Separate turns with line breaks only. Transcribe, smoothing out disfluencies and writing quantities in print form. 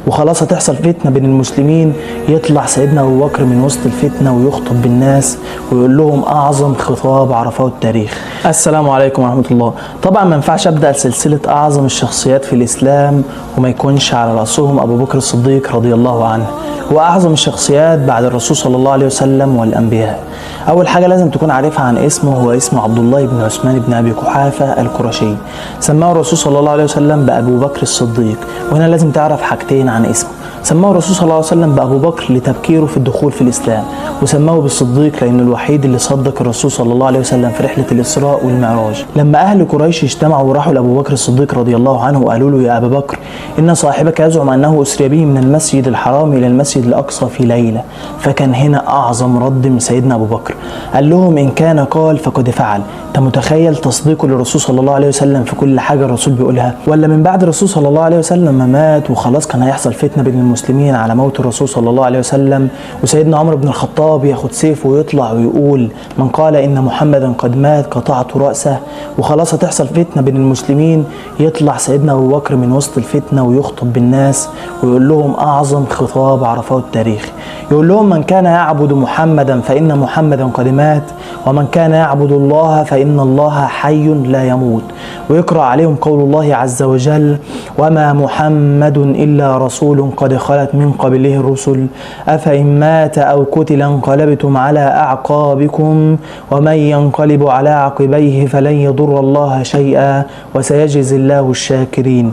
وخلاص هتحصل فتنة بين المسلمين، يطلع سيدنا أبو بكر من وسط الفتنة ويخطب بالناس ويقول لهم أعظم خطاب عرفه التاريخ. السلام عليكم ورحمة الله. طبعا ما ينفعش أبدأ سلسلة أعظم الشخصيات في الإسلام وما يكونش على رأسهم أبو بكر الصديق رضي الله عنه، وأعظم الشخصيات بعد الرسول صلى الله عليه وسلم والأنبياء. أول حاجة لازم تكون عارفها عن اسمه، هو اسمه عبد الله بن عثمان بن أبي قحافة القرشي. سماه الرسول صلى الله عليه وسلم بأبو بكر الصديق، وهنا لازم تعرف حاجتين عن اسمه. سماه الرسول صلى الله عليه وسلم بأبو بكر لتبكيره في الدخول في الإسلام، وسماه بالصديق لأنه الوحيد اللي صدق الرسول صلى الله عليه وسلم في رحلة الإسراء والمعراج. لما أهل قريش اجتمعوا وراحوا لأبو بكر الصديق رضي الله عنه وقالوا له: يا أبا بكر، إن صاحبك يزعم أنه أسري به من المسجد الحرام إلى المسجد الأقصى في ليلة. فكان هنا أعظم رد من سيدنا أبو بكر، قال لهم: إن كان قال فقد فعل. أنت متخيل تصديقه للرسول صلى الله عليه وسلم في كل حاجة الرسول بيقولها؟ ولا من بعد الرسول صلى الله عليه وسلم ما مات وخلاص كان هيحصل فتنة بين المسلمين على موت الرسول صلى الله عليه وسلم، وسيدنا عمر بن الخطاب ياخد سيفه ويطلع ويقول: من قال إن محمدا قد مات قطعت رأسه، وخلاص هتحصل فتنة بين المسلمين، يطلع سيدنا أبو بكر من وسط الفتنة ويخطب بالناس ويقول لهم أعظم خطاب عرفه التاريخ. يقول لهم: من كان يعبد محمدا فإن محمدا قد مات، ومن كان يعبد الله فإن الله حي لا يموت. ويقرأ عليهم قول الله عز وجل: وما محمد إلا رسول قد خلت من قبله الرسل أفإن مات أو قتل انقلبتم على أعقابكم ومن ينقلب على عقبيه فلن يضر الله شيئا وسيجزي الله الشاكرين.